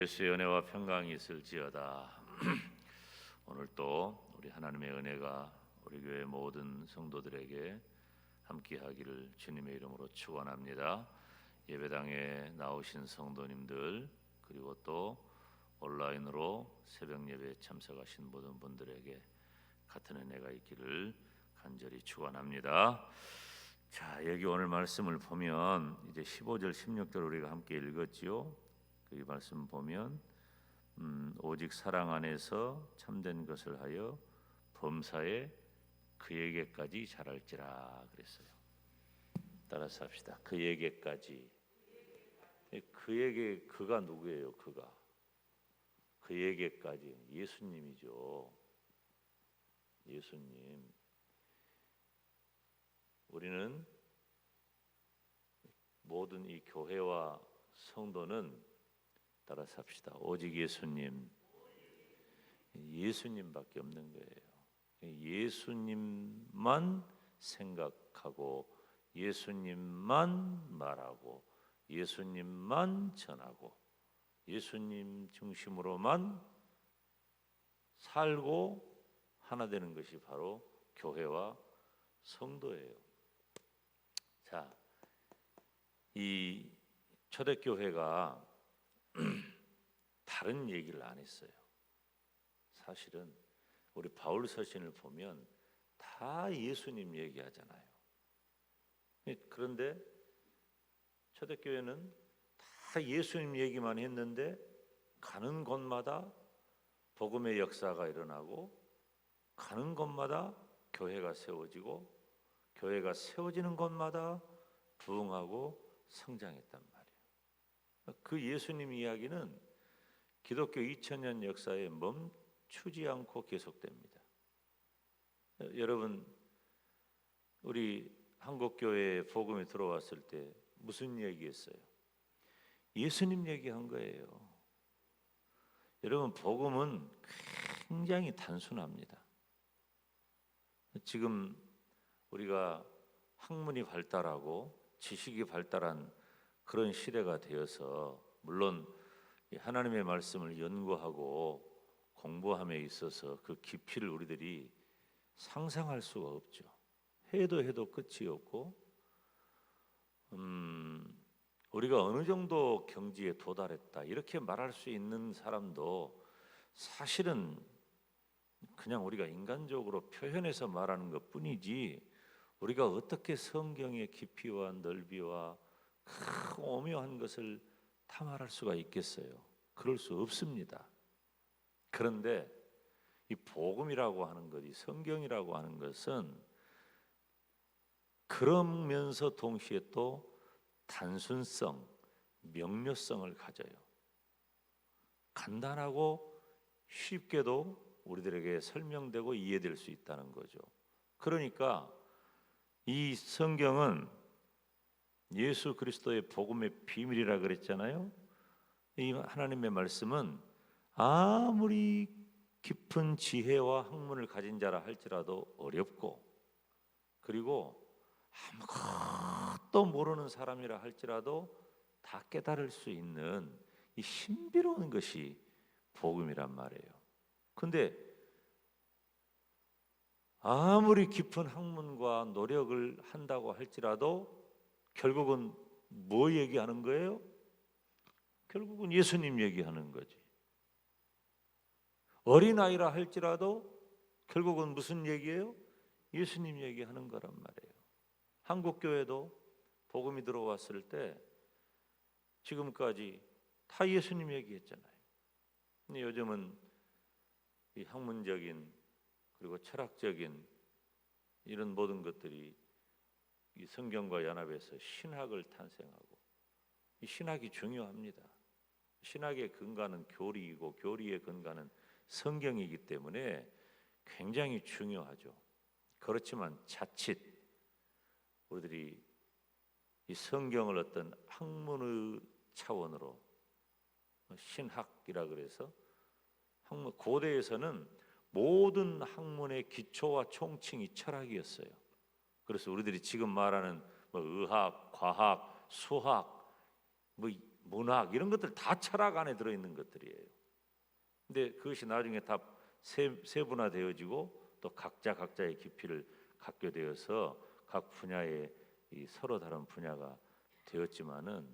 예수의 은혜와 평강이 있을지어다. 오늘 또 우리 하나님의 은혜가 우리 교회 모든 성도들에게 함께하기를 주님의 이름으로 축원합니다. 예배당에 나오신 성도님들, 그리고 또 온라인으로 새벽 예배에 참석하신 모든 분들에게 같은 은혜가 있기를 간절히 축원합니다. 자, 여기 오늘 말씀을 보면 이제 15절 16절 우리가 함께 읽었지요. 이 말씀 보면 오직 사랑 안에서 참된 것을 하여 범사에 그에게까지 자랄지라 그랬어요. 따라서 합시다. 그에게까지. 그에게, 그가 누구예요? 그에게까지 예수님이죠. 예수님. 우리는 모든 이 교회와 성도는 따라서 합시다. 오직 예수님밖에 없는 거예요. 예수님만 생각하고 예수님만 말하고 예수님만 전하고 예수님 중심으로만 살고 하나 되는 것이 바로 교회와 성도예요. 자, 이 초대교회가 다른 얘기를 안 했어요. 사실은 우리 바울 서신을 보면 다 예수님 얘기하잖아요. 그런데 초대교회는 다 예수님 얘기만 했는데 가는 곳마다 복음의 역사가 일어나고 가는 곳마다 교회가 세워지고 교회가 세워지는 곳마다 부흥하고 성장했단 말이에요. 그 예수님 이야기는 기독교 2000년 역사에 멈추지 않고 계속됩니다. 여러분, 우리 한국교회에 복음이 들어왔을 때 무슨 얘기했어요? 예수님 얘기한 거예요. 여러분, 복음은 굉장히 단순합니다. 지금 우리가 학문이 발달하고 지식이 발달한 그런 시대가 되어서 물론 하나님의 말씀을 연구하고 공부함에 있어서 그 깊이를 우리들이 상상할 수가 없죠. 해도 끝이 없고 우리가 어느 정도 경지에 도달했다 이렇게 말할 수 있는 사람도 사실은 그냥 우리가 인간적으로 표현해서 말하는 것뿐이지 우리가 어떻게 성경의 깊이와 넓이와 그 오묘한 것을 다 말할 수가 있겠어요? 그럴 수 없습니다. 그런데 이 복음이라고 하는 것, 이 성경이라고 하는 것은 그러면서 동시에 또 단순성, 명료성을 가져요. 간단하고 쉽게도 우리들에게 설명되고 이해될 수 있다는 거죠. 그러니까 이 성경은 예수 그리스도의 복음의 비밀이라 그랬잖아요. 이 하나님의 말씀은 아무리 깊은 지혜와 학문을 가진 자라 할지라도 어렵고 그리고 아무것도 모르는 사람이라 할지라도 다 깨달을 수 있는 이 신비로운 것이 복음이란 말이에요. 근데 아무리 깊은 학문과 노력을 한다고 할지라도 결국은 뭐 얘기하는 거예요? 결국은 예수님 얘기하는 거지. 어린아이라 할지라도 결국은 무슨 얘기예요? 예수님 얘기하는 거란 말이에요. 한국교회도 복음이 들어왔을 때 지금까지 다 예수님 얘기했잖아요. 근데 요즘은 이 학문적인 그리고 철학적인 이런 모든 것들이 이 성경과 연합해서 신학을 탄생하고 이 신학이 중요합니다. 신학의 근간은 교리이고 교리의 근간은 성경이기 때문에 굉장히 중요하죠. 그렇지만 자칫 우리들이 이 성경을 어떤 학문의 차원으로 신학이라 그래서 학문 고대에서는 모든 학문의 기초와 총칭이 철학이었어요. 그래서 우리들이 지금 말하는 뭐 의학, 과학, 수학, 뭐 문학 이런 것들 다 철학 안에 들어있는 것들이에요. 근데 그것이 나중에 다 세분화되어지고 또 각자의 깊이를 갖게 되어서 각 분야에 이 서로 다른 분야가 되었지만은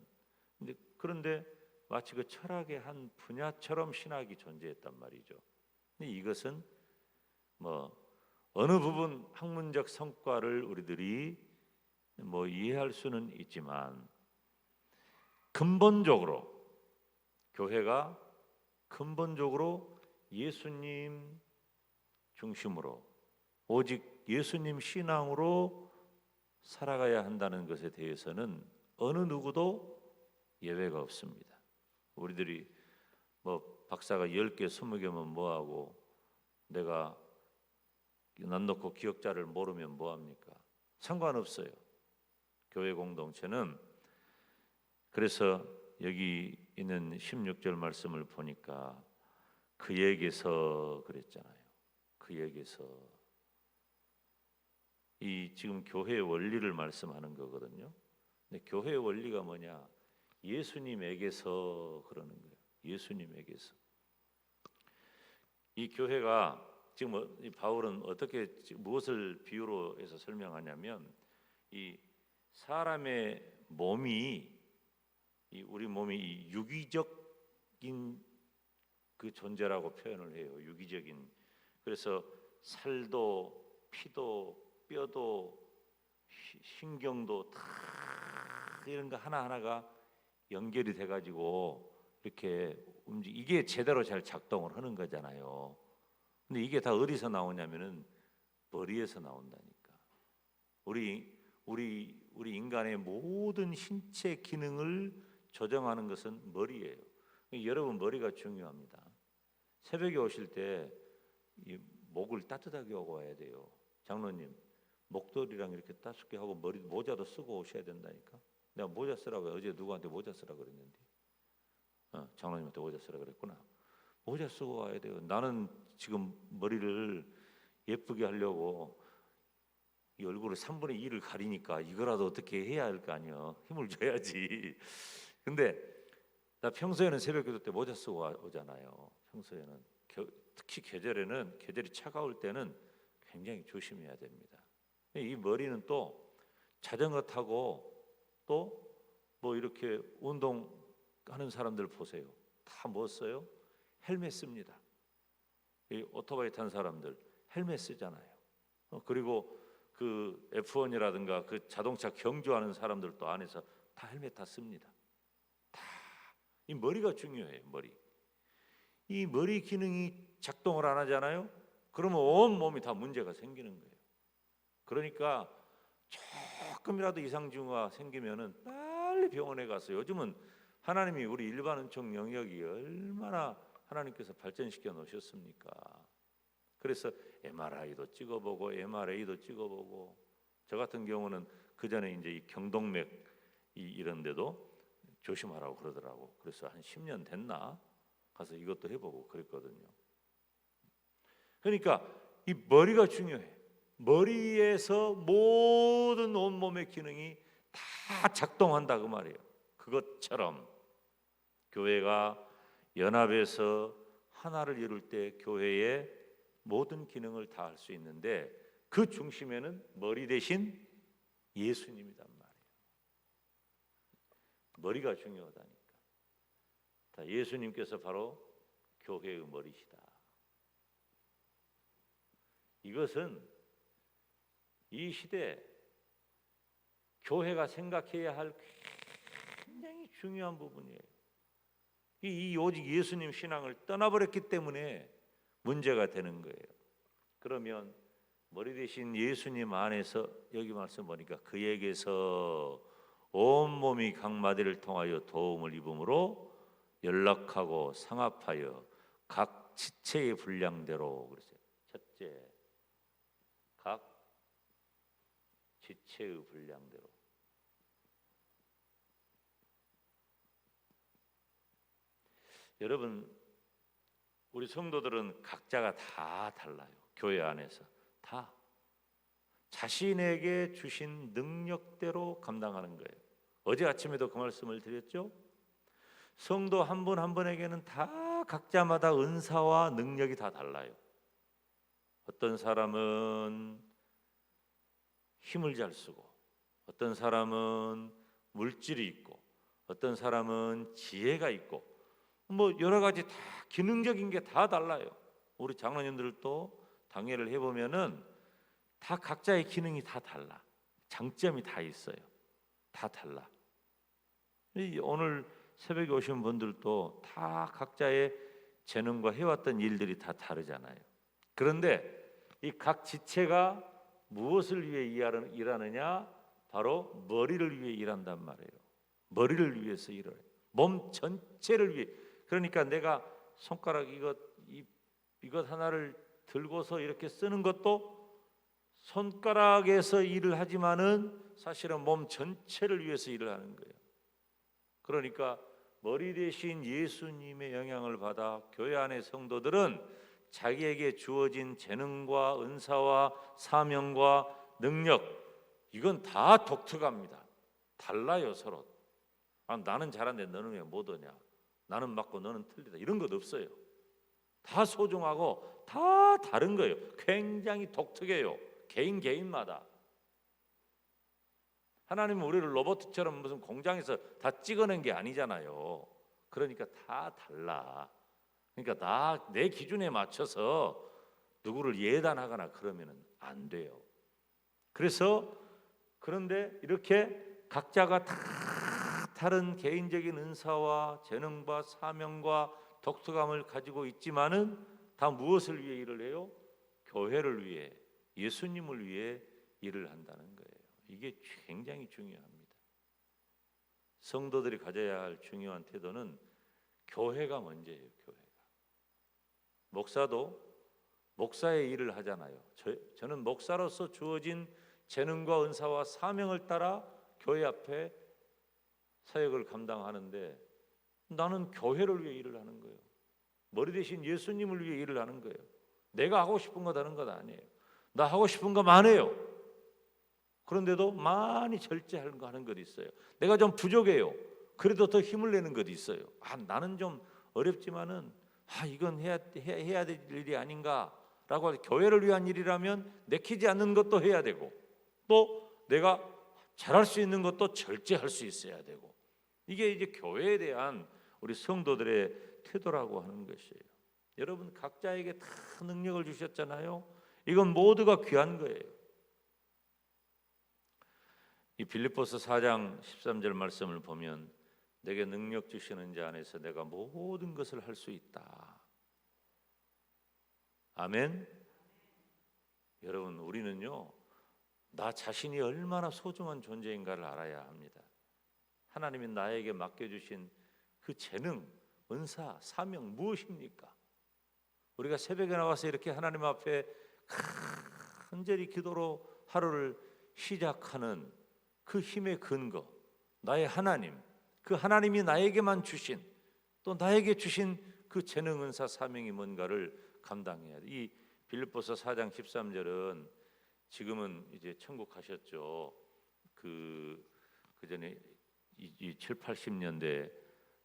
그런데 마치 그 철학의 한 분야처럼 신학이 존재했단 말이죠. 근데 이것은 뭐 어느 부분 학문적 성과를 우리들이 뭐 이해할 수는 있지만 근본적으로 교회가 근본적으로 예수님 중심으로 오직 예수님 신앙으로 살아가야 한다는 것에 대해서는 어느 누구도 예외가 없습니다. 우리들이 뭐 박사가 10개, 20개면 뭐하고 내가 난 놓고 기억자를 모르면 뭐합니까? 상관없어요. 교회 공동체는 그래서 여기 있는 16절 말씀을 보니까 그에게서 그랬잖아요. 그에게서 이 지금 교회의 원리를 말씀하는 거거든요. 근데 교회의 원리가 뭐냐? 예수님에게서 그러는 거예요. 예수님에게서. 이 교회가 지금 이 바울은 어떻게 무엇을 비유로 해서 설명하냐면 이 사람의 몸이 이 우리 몸이 이 유기적인 그 존재라고 표현을 해요. 유기적인. 그래서 살도 피도 뼈도 신경도 다 이런 거 하나하나가 연결이 돼 가지고 이렇게 이게 제대로 잘 작동을 하는 거잖아요. 근데 이게 다 어디서 나오냐면은 머리에서 나온다니까. 우리 인간의 모든 신체 기능을 조정하는 것은 머리예요. 여러분 머리가 중요합니다. 새벽에 오실 때 이 목을 따뜻하게 하고 와야 돼요. 장로님 목도리랑 이렇게 따숩게 하고 머리 모자도 쓰고 오셔야 된다니까. 내가 모자 쓰라고 어제 누구한테 모자 쓰라 그랬는데 장로님한테 모자 쓰라 그랬구나. 모자 쓰고 와야 돼요. 나는 지금 머리를 예쁘게 하려고 이 얼굴을 3분의 2를 가리니까 이거라도 어떻게 해야 할 거 아니야. 힘을 줘야지. 근데 나 평소에는 새벽기도 때 모자 쓰고 오잖아요. 평소에는 특히 계절이 차가울 때는 굉장히 조심해야 됩니다. 이 머리는 또 자전거 타고 또 뭐 이렇게 운동하는 사람들 보세요. 다 뭐 써요? 헬멧 씁니다. 이 오토바이 탄 사람들 헬멧 쓰잖아요. 그리고 그 F1이라든가 그 자동차 경주하는 사람들도 안에서 다 헬멧 다 씁니다. 다 이 머리가 중요해요. 이 머리 기능이 작동을 안 하잖아요. 그러면 온 몸이 다 문제가 생기는 거예요. 그러니까 조금이라도 이상 징후가 생기면은 빨리 병원에 가서 요즘은 하나님이 우리 일반 은총 영역이 얼마나 하나님께서 발전시켜 놓으셨습니까? 그래서 MRI도 찍어보고 MRA도 찍어보고 저 같은 경우는 그 전에 이제 이 경동맥 이런 데도 조심하라고 그러더라고. 그래서 한 10년 됐나 가서 이것도 해보고 그랬거든요. 그러니까 이 머리가 중요해. 머리에서 모든 온몸의 기능이 다 작동한다 그 말이에요. 그것처럼 교회가 연합해서 하나를 이룰 때 교회의 모든 기능을 다 할 수 있는데 그 중심에는 머리 대신 예수님이란 말이에요. 머리가 중요하다니까. 예수님께서 바로 교회의 머리시다. 이것은 이 시대 교회가 생각해야 할 굉장히 중요한 부분이에요. 이 오직 예수님 신앙을 떠나버렸기 때문에 문제가 되는 거예요. 그러면 머리 대신 예수님 안에서 여기 말씀 보니까 그에게서 온몸이 각 마디를 통하여 도움을 입음으로 연락하고 상합하여 각 지체의 분량대로 그랬어요. 첫째, 각 지체의 분량대로. 여러분, 우리 성도들은 각자가 다 달라요. 교회 안에서 다 자신에게 주신 능력대로 감당하는 거예요. 어제 아침에도 그 말씀을 드렸죠. 성도 한 분 한 분에게는 다 각자마다 은사와 능력이 다 달라요. 어떤 사람은 힘을 잘 쓰고, 어떤 사람은 물질이 있고, 어떤 사람은 지혜가 있고, 뭐 여러 가지 다 기능적인 게 다 달라요. 우리 장로님들도 당회를 해보면은 다 각자의 기능이 다 달라. 장점이 다 있어요. 다 달라. 오늘 새벽에 오신 분들도 다 각자의 재능과 해왔던 일들이 다 다르잖아요. 그런데 이 각 지체가 무엇을 위해 일하느냐? 바로 머리를 위해 일한단 말이에요. 머리를 위해서 일을 해요. 몸 전체를 위해. 그러니까 내가 손가락 이것 하나를 들고서 이렇게 쓰는 것도 손가락에서 일을 하지만은 사실은 몸 전체를 위해서 일을 하는 거예요. 그러니까 머리 대신 예수님의 영향을 받아 교회 안의 성도들은 자기에게 주어진 재능과 은사와 사명과 능력, 이건 다 독특합니다. 달라요, 서로. 나는 잘하는데 너는 왜 못하냐? 나는 맞고 너는 틀리다. 이런 것 없어요. 다 소중하고 다 다른 거예요. 굉장히 독특해요. 개인마다. 하나님은 우리를 로봇처럼 무슨 공장에서 다 찍어낸 게 아니잖아요. 그러니까 다 달라. 그러니까 내 기준에 맞춰서 누구를 예단하거나 그러면 안 돼요. 그런데 이렇게 각자가 다 다른 개인적인 은사와 재능과 사명과 독특함을 가지고 있지만은 다 무엇을 위해 일을 해요? 교회를 위해, 예수님을 위해 일을 한다는 거예요. 이게 굉장히 중요합니다. 성도들이 가져야 할 중요한 태도는 교회가 먼저예요. 교회가. 목사도 목사의 일을 하잖아요. 저는 목사로서 주어진 재능과 은사와 사명을 따라 교회 앞에 사역을 감당하는데 나는 교회를 위해 일을 하는 거예요. 머리 대신 예수님을 위해 일을 하는 거예요. 내가 하고 싶은 거 다른 것 아니에요. 나 하고 싶은 거 많아요. 그런데도 많이 절제하는 것 있어요. 내가 좀 부족해요. 그래도 더 힘을 내는 것 있어요. 나는 좀 어렵지만은 이건 해야 될 일이 아닌가라고 교회를 위한 일이라면 내키지 않는 것도 해야 되고 또 내가 잘할 수 있는 것도 절제할 수 있어야 되고 이게 이제 교회에 대한 우리 성도들의 태도라고 하는 것이에요. 여러분 각자에게 다 능력을 주셨잖아요. 이건 모두가 귀한 거예요. 이 빌립보서 4장 13절 말씀을 보면 내게 능력 주시는 자 안에서 내가 모든 것을 할 수 있다. 아멘. 여러분 우리는요 나 자신이 얼마나 소중한 존재인가를 알아야 합니다. 하나님이 나에게 맡겨주신 그 재능, 은사, 사명 무엇입니까? 우리가 새벽에 나와서 이렇게 하나님 앞에 간절히 기도로 하루를 시작하는 그 힘의 근거, 나의 하나님, 그 하나님이 나에게만 주신 또 나에게 주신 그 재능, 은사, 사명이 뭔가를 감당해야 돼. 이 빌립보서 4장 13절은 지금은 이제 천국 가셨죠. 그 전에 이 7, 80년대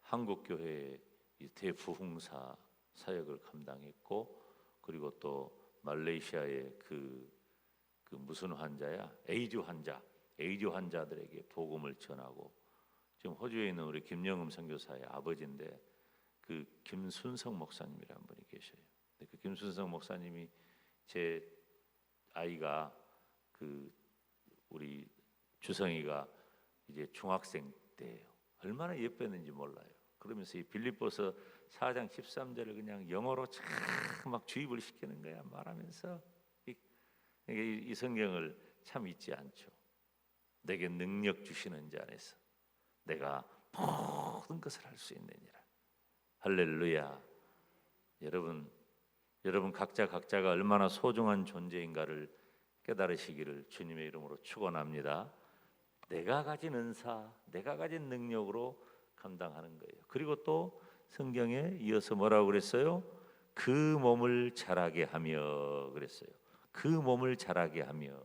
한국 교회의 대부흥사 사역을 감당했고 그리고 또 말레이시아의 그 무슨 환자야? 에이즈 환자들에게 복음을 전하고 지금 호주에 있는 우리 김영음 선교사의 아버지인데 그 김순성 목사님이라는 분이 계셔요. 그 김순성 목사님이 제 아이가 그 우리 주성이가 이제 중학생 때예요. 얼마나 예뻤는지 몰라요. 그러면서 이 빌립보서 4장 13절을 그냥 영어로 막 주입을 시키는 거야. 말하면서 이 성경을 참 잊지 않죠. 내게 능력 주시는 자 안에서 내가 모든 것을 할 수 있느니라. 할렐루야. 여러분 각자가 얼마나 소중한 존재인가를 깨달으시기를 주님의 이름으로 축원합니다. 내가 가진 은사, 내가 가진 능력으로 감당하는 거예요. 그리고 또 성경에 이어서 뭐라고 그랬어요? 그 몸을 자라게 하며 그랬어요. 그 몸을 자라게 하며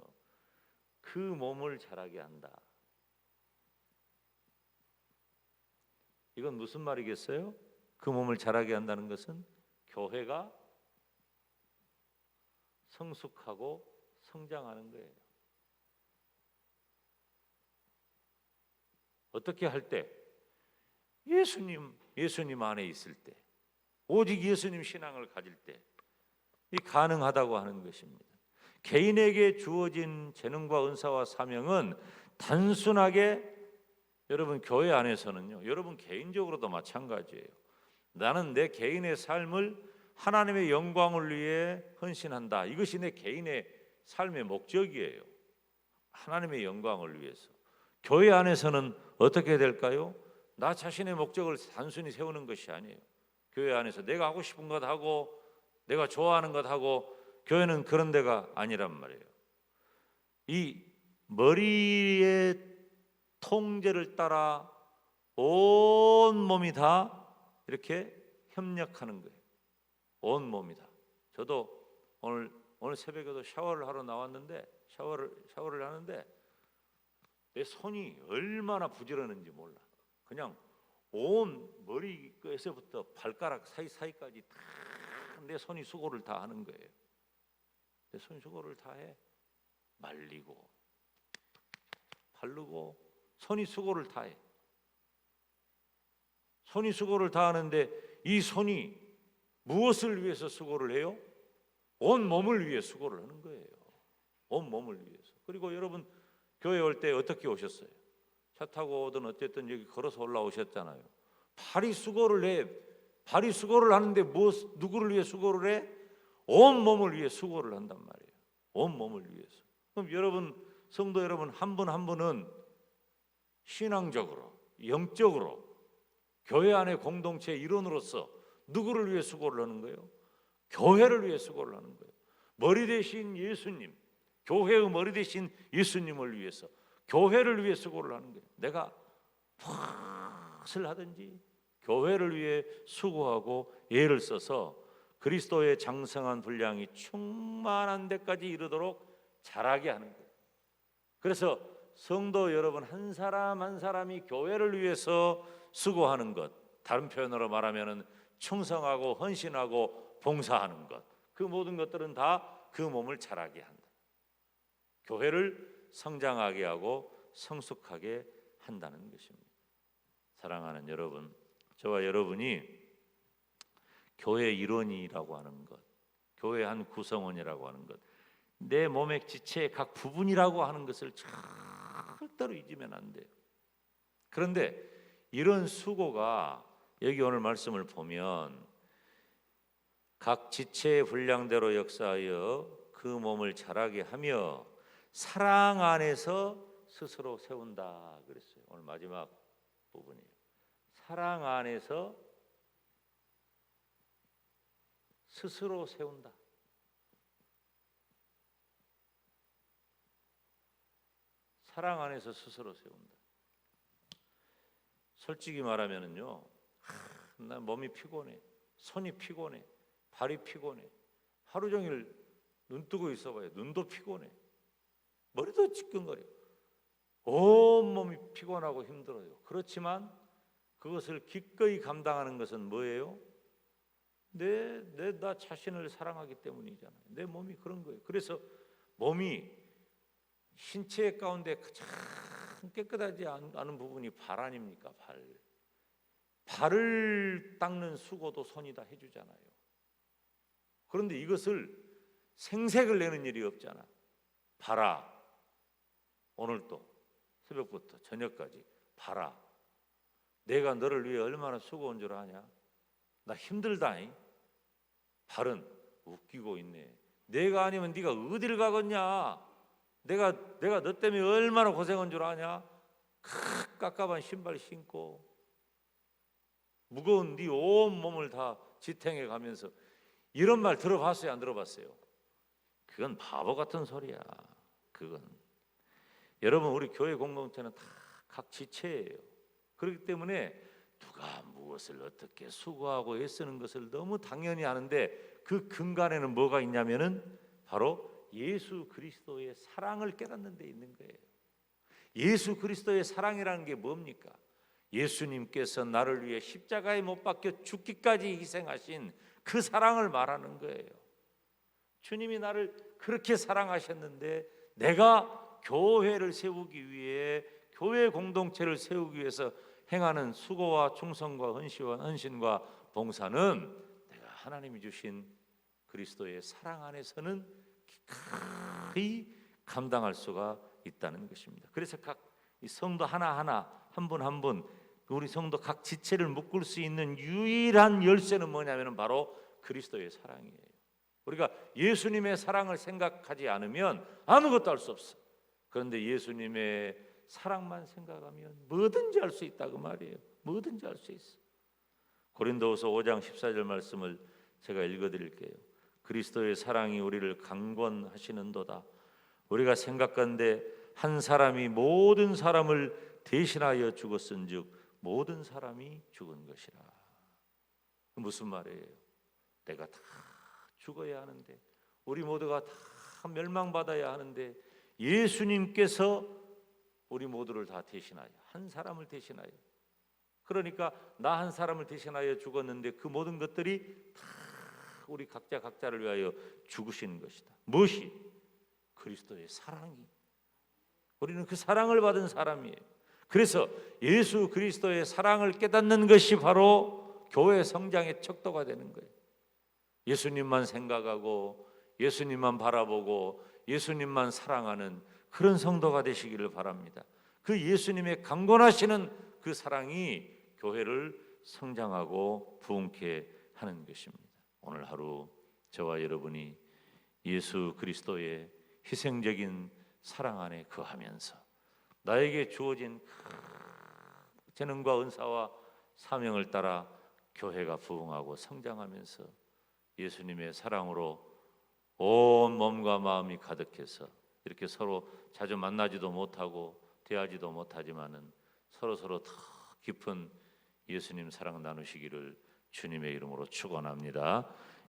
그 몸을 자라게 한다. 이건 무슨 말이겠어요? 그 몸을 자라게 한다는 것은 교회가 성숙하고 성장하는 거예요. 어떻게 할 때? 예수님 안에 있을 때, 오직 예수님 신앙을 가질 때, 이 가능하다고 하는 것입니다. 개인에게 주어진 재능과 은사와 사명은 단순하게 여러분 교회 안에서는요, 여러분 개인적으로도 마찬가지예요. 나는 내 개인의 삶을 하나님의 영광을 위해 헌신한다. 이것이 내 개인의 삶의 목적이에요. 하나님의 영광을 위해서. 교회 안에서는 어떻게 될까요? 나 자신의 목적을 단순히 세우는 것이 아니에요. 교회 안에서 내가 하고 싶은 것 하고 내가 좋아하는 것 하고, 교회는 그런 데가 아니란 말이에요. 이 머리의 통제를 따라 온 몸이 다 이렇게 협력하는 거예요. 온 몸이 다. 저도 오늘 새벽에도 샤워를 하러 나왔는데 샤워를 하는데 내 손이 얼마나 부지런한지 몰라. 그냥 온 머리에서부터 발가락 사이까지 다 내 손이 수고를 다 하는 거예요. 내 손이 수고를 다 해. 말리고 바르고 손이 수고를 다 해. 손이 수고를 다 하는데 이 손이 무엇을 위해서 수고를 해요? 온 몸을 위해 수고를 하는 거예요. 온 몸을 위해서. 그리고 여러분 교회 올 때 어떻게 오셨어요? 차 타고 오든 어쨌든 여기 걸어서 올라오셨잖아요. 발이 수고를 해. 발이 수고를 하는데 누구를 위해 수고를 해? 온 몸을 위해 수고를 한단 말이에요. 온 몸을 위해서. 그럼 여러분, 성도 여러분 한 분 한 분은 신앙적으로, 영적으로 교회 안의 공동체의 일원으로서 누구를 위해 수고를 하는 거예요? 교회를 위해 수고를 하는 거예요. 머리 대신 예수님, 교회의 머리 대신 예수님을 위해서, 교회를 위해 수고를 하는 거예요. 내가 무엇을 하든지 교회를 위해 수고하고 애를 써서 그리스도의 장성한 분량이 충만한 데까지 이르도록 자라게 하는 거예요. 그래서 성도 여러분 한 사람 한 사람이 교회를 위해서 수고하는 것, 다른 표현으로 말하면 충성하고 헌신하고 봉사하는 것, 그 모든 것들은 다 그 몸을 자라게 한다. 교회를 성장하게 하고 성숙하게 한다는 것입니다. 사랑하는 여러분, 저와 여러분이 교회 일원이라고 하는 것, 교회 한 구성원이라고 하는 것, 내 몸의 지체의 각 부분이라고 하는 것을 절대로 잊으면 안 돼요. 그런데 이런 수고가 여기 오늘 말씀을 보면 각 지체의 분량대로 역사하여 그 몸을 자라게 하며 사랑 안에서 스스로 세운다 그랬어요. 오늘 마지막 부분이에요. 사랑 안에서 스스로 세운다. 사랑 안에서 스스로 세운다. 솔직히 말하면은요, 난 몸이 피곤해, 손이 피곤해, 발이 피곤해. 하루 종일 눈 뜨고 있어봐요. 눈도 피곤해, 머리도 찌끈거려. 온 몸이 피곤하고 힘들어요. 그렇지만 그것을 기꺼이 감당하는 것은 뭐예요? 나 자신을 사랑하기 때문이잖아요. 내 몸이 그런 거예요. 그래서 몸이 신체 가운데 가장 깨끗하지 않은 부분이 발 아닙니까? 발을 닦는 수고도 손이 다 해주잖아요. 그런데 이것을 생색을 내는 일이 없잖아. 봐라, 오늘도 새벽부터 저녁까지 봐라, 내가 너를 위해 얼마나 수고한 줄 아냐? 나 힘들다잉. 발은 웃기고 있네. 내가 아니면 네가 어딜 가겠냐? 내가 너 때문에 얼마나 고생한 줄 아냐? 깝깝한 신발 신고 무거운 네 온 몸을 다 지탱해 가면서, 이런 말 들어봤어요? 안 들어봤어요? 그건 바보 같은 소리야. 그건 여러분, 우리 교회 공동체는 다 각 지체예요. 그렇기 때문에 누가 무엇을 어떻게 수고하고 애쓰는 것을 너무 당연히 하는데 그 근간에는 뭐가 있냐면은 바로 예수 그리스도의 사랑을 깨닫는 데 있는 거예요. 예수 그리스도의 사랑이라는 게 뭡니까? 예수님께서 나를 위해 십자가에 못 박혀 죽기까지 희생하신 그 사랑을 말하는 거예요. 주님이 나를 그렇게 사랑하셨는데 내가 교회를 세우기 위해, 교회 공동체를 세우기 위해서 행하는 수고와 충성과 헌신과 봉사는 내가 하나님이 주신 그리스도의 사랑 안에서는 기꺼이 감당할 수가 있다는 것입니다. 그래서 각 성도 하나하나, 한 분 한 분, 우리 성도 각 지체를 묶을 수 있는 유일한 열쇠는 뭐냐면 바로 그리스도의 사랑이에요. 우리가 예수님의 사랑을 생각하지 않으면 아무것도 할 수 없어. 그런데 예수님의 사랑만 생각하면 뭐든지 할 수 있다고 말이에요. 뭐든지 할 수 있어. 고린도후서 5장 14절 말씀을 제가 읽어드릴게요. 그리스도의 사랑이 우리를 강권하시는도다. 우리가 생각건대 한 사람이 모든 사람을 대신하여 죽었은즉 모든 사람이 죽은 것이라. 무슨 말이에요? 내가 다 죽어야 하는데, 우리 모두가 다 멸망받아야 하는데 예수님께서 우리 모두를 다 대신하여, 한 사람을 대신하여, 그러니까 나 한 사람을 대신하여 죽었는데 그 모든 것들이 다 우리 각자를 위하여 죽으신 것이다. 무엇이? 그리스도의 사랑이. 우리는 그 사랑을 받은 사람이에요. 그래서 예수 그리스도의 사랑을 깨닫는 것이 바로 교회 성장의 척도가 되는 거예요. 예수님만 생각하고 예수님만 바라보고 예수님만 사랑하는 그런 성도가 되시기를 바랍니다. 그 예수님의 강권하시는 그 사랑이 교회를 성장하고 부흥케 하는 것입니다. 오늘 하루 저와 여러분이 예수 그리스도의 희생적인 사랑 안에 거하면서 나에게 주어진 재능과 은사와 사명을 따라 교회가 부흥하고 성장하면서 예수님의 사랑으로 온 몸과 마음이 가득해서 이렇게 서로 자주 만나지도 못하고 대하지도 못하지만은 서로 더 깊은 예수님 사랑 나누시기를 주님의 이름으로 축원합니다.